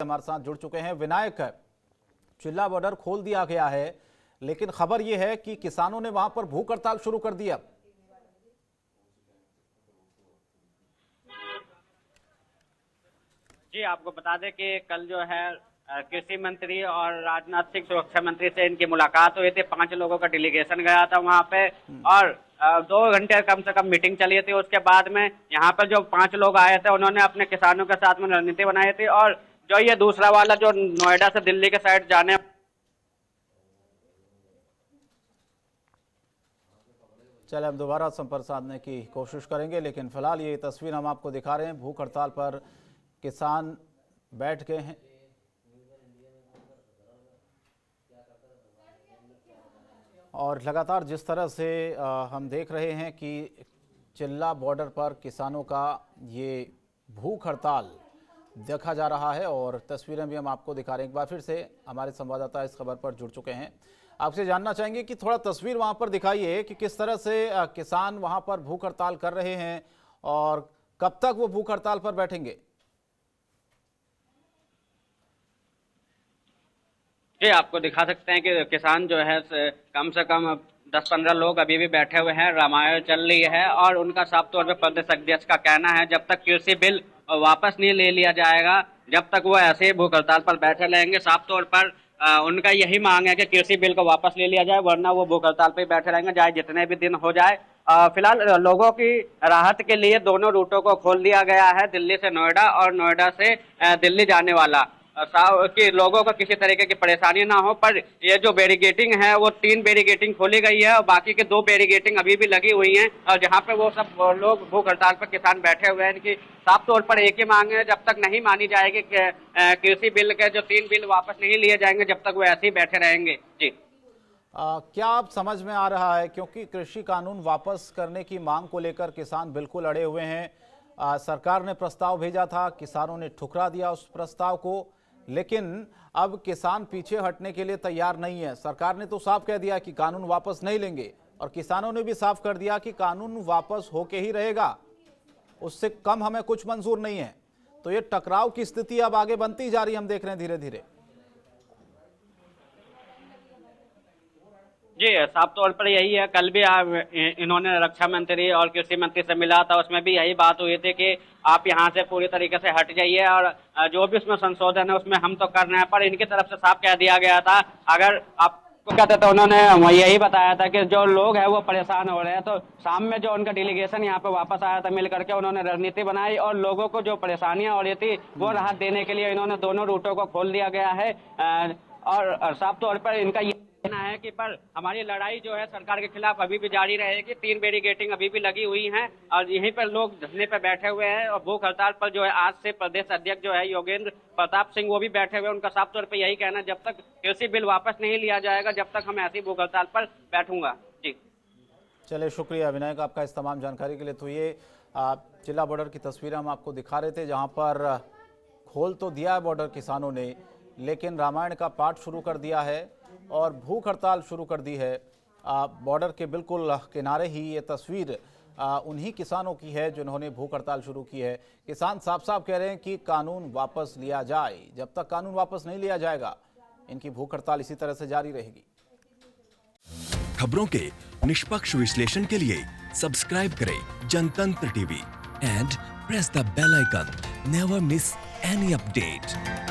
हमारे साथ जुड़ चुके हैं विनायक। चिल्ला बॉर्डर खोल दिया गया है, लेकिन खबर यह है कि किसानों ने वहां पर भूख हड़ताल शुरू कर दिया। जी, आपको बता दें कि कल जो है कृषि मंत्री और राजनाथ सिंह सुरक्षा मंत्री से इनकी मुलाकात हुई थी। 5 लोगों का डेलीगेशन गया था वहां पे और 2 घंटे कम से कम मीटिंग चली थी। उसके बाद में यहाँ पर जो 5 लोग आए थे उन्होंने अपने किसानों के साथ में रणनीति बनाई थी। और जो ये दूसरा वाला जो नोएडा से दिल्ली के साइड जाने चले हम दोबारा संपर्क साधने की कोशिश करेंगे, लेकिन फिलहाल ये तस्वीर हम आपको दिखा रहे हैं। भूख हड़ताल पर किसान बैठ गए हैं और लगातार जिस तरह से हम देख रहे हैं कि चिल्ला बॉर्डर पर किसानों का ये भूख हड़ताल देखा जा रहा है और तस्वीरें भी हम आपको दिखा रहे हैं। एक बार फिर से हमारे संवाददाता इस खबर पर जुड़ चुके हैं। आपसे जानना चाहेंगे कि थोड़ा तस्वीर वहां पर दिखाइए कि किस तरह से किसान वहां पर भूख हड़ताल कर रहे हैं और कब तक वो भूख हड़ताल पर बैठेंगे। जी, आपको दिखा सकते हैं कि किसान जो है कम से कम 10-15 लोग अभी भी बैठे हुए हैं। रामायण चल रही है और उनका साफ तौर पे प्रदेश अध्यक्ष का कहना है जब तक कृषि बिल वापस नहीं ले लिया जाएगा जब तक वो ऐसे ही भूख हड़ताल पर बैठे रहेंगे। साफ तौर पर उनका यही मांग है कि कृषि बिल को वापस ले लिया जाए, वरना वो भूख हड़ताल पर बैठे रहेंगे चाहे जितने भी दिन हो जाए। फिलहाल लोगों की राहत के लिए दोनों रूटों को खोल दिया गया है, दिल्ली से नोएडा और नोएडा से दिल्ली जाने वाला, कि लोगों को किसी तरीके की परेशानी ना हो। पर ये जो बैरिकेटिंग है वो 3 बैरिकेटिंग खोली गई है और बाकी के 2 बैरिकेटिंग अभी भी लगी हुई हैं। और जहाँ पे वो सब लोग भूख हड़ताल पर किसान बैठे हुए हैं, इनकी साफ तौर पर एक ही मांग है, जब तक नहीं मानी जाएगी कृषि बिल के जो 3 बिल वापस नहीं लिए जाएंगे जब तक वो ऐसे ही बैठे रहेंगे। जी, क्या आप समझ में आ रहा है, क्योंकि कृषि कानून वापस करने की मांग को लेकर किसान बिल्कुल अड़े हुए हैं। सरकार ने प्रस्ताव भेजा था, किसानों ने ठुकरा दिया उस प्रस्ताव को, लेकिन अब किसान पीछे हटने के लिए तैयार नहीं है। सरकार ने तो साफ कह दिया कि कानून वापस नहीं लेंगे और किसानों ने भी साफ कर दिया कि कानून वापस होके ही रहेगा, उससे कम हमें कुछ मंजूर नहीं है। तो ये टकराव की स्थिति अब आगे बनती जा रही है, हम देख रहे हैं धीरे धीरे। जी, साफ तौर पर यही है। कल भी इन्होंने रक्षा मंत्री और कृषि मंत्री से मिला था, उसमें भी यही बात हुई थी कि आप यहाँ से पूरी तरीके से हट जाइए और जो भी उसमें संशोधन है उसमें हम तो कर रहे हैं। पर इनकी तरफ से साफ कह दिया गया था, अगर आपको कहते तो उन्होंने यही बताया था कि जो लोग हैं वो परेशान हो रहे हैं। तो शाम में जो उनका डेलीगेशन यहाँ पे वापस आया था, मिल करके उन्होंने रणनीति बनाई और लोगों को जो परेशानियां हो रही थी वो राहत देने के लिए इन्होंने दोनों रूटों को खोल दिया गया है। और साफ तौर पर इनका कहना है कि पर हमारी लड़ाई जो है सरकार के खिलाफ अभी भी जारी रहेगी। 3 बैरिकेटिंग अभी भी लगी हुई हैं और यहीं पर लोग धरने पे बैठे हुए हैं। और भूख हड़ताल पर जो है आज से प्रदेश अध्यक्ष जो है योगेंद्र प्रताप सिंह वो भी बैठे हुए हैं। उनका साफ तौर पे यही कहना है जब तक कृषि बिल वापस नहीं लिया जाएगा जब तक हम ऐसी भूख हड़ताल पर बैठूंगा। जी, चलिए, शुक्रिया विनायक आपका इस तमाम जानकारी के लिए। तो ये चिल्ला बॉर्डर की तस्वीरें हम आपको दिखा रहे थे, जहां पर खोल तो दिया है बॉर्डर किसानों ने, लेकिन रामायण का पाठ शुरू कर दिया है और भूख हड़ताल शुरू कर दी है। बॉर्डर के बिल्कुल किनारे ही ये तस्वीर उन्हीं किसानों की है जिन्होंने भूख हड़ताल शुरू की है। किसान साफ साफ कह रहे हैं कि कानून वापस लिया जाए। जब तक कानून वापस नहीं लिया जाएगा इनकी भूख हड़ताल इसी तरह से जारी रहेगी। खबरों के निष्पक्ष विश्लेषण के लिए सब्सक्राइब करें Jantantra TV and press the bell icon. Never miss any update.